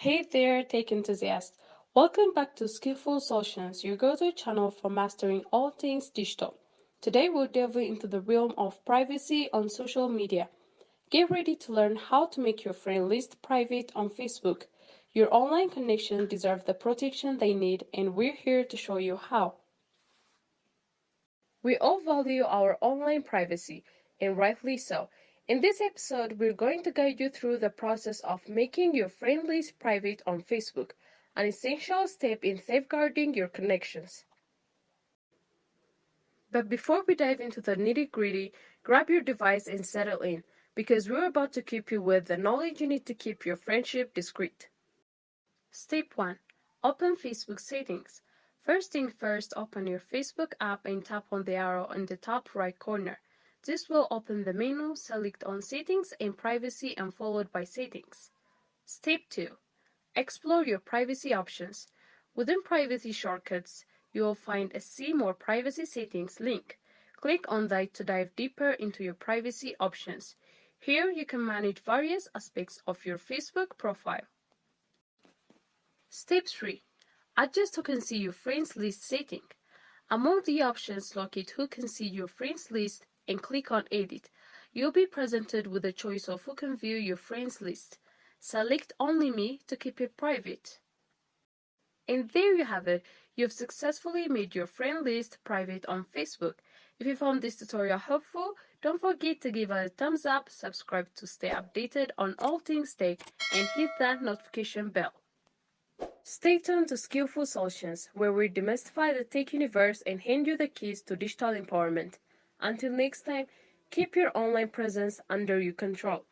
Hey there, tech enthusiasts. Welcome back to Skill Ful Solutions, your go-to channel for mastering all things digital. Today we'll delve into the realm of privacy on social media. Get ready to learn how to make your friend list private on Facebook. Your online connections deserve the protection they need, and we're here to show you how. We all value our online privacy, and rightly so. In this episode, we're going to guide you through the process of making your friend list private on Facebook, an essential step in safeguarding your connections. But before we dive into the nitty-gritty, grab your device and settle in, because we're about to keep you with the knowledge you need to keep your friendship discreet. Step 1. Open Facebook settings. First thing first, open your Facebook app and tap on the arrow in the top right corner. This will open the menu, select on Settings and Privacy and followed by Settings. Step 2. Explore your privacy options. Within Privacy Shortcuts, you will find a See More Privacy Settings link. Click on that to dive deeper into your privacy options. Here you can manage various aspects of your Facebook profile. Step 3. Adjust Who Can See Your Friends List setting. Among the options, locate Who Can See Your Friends List and click on Edit. You'll be presented with a choice of who can view your friends list. Select Only Me to keep it private. And there you have it. You've successfully made your friend list private on Facebook. If you found this tutorial helpful, don't forget to give it a thumbs up, subscribe to stay updated on all things tech, and hit that notification bell. Stay tuned to Skill Ful Solutions, where we demystify the tech universe and hand you the keys to digital empowerment. Until next time, keep your online presence under your control.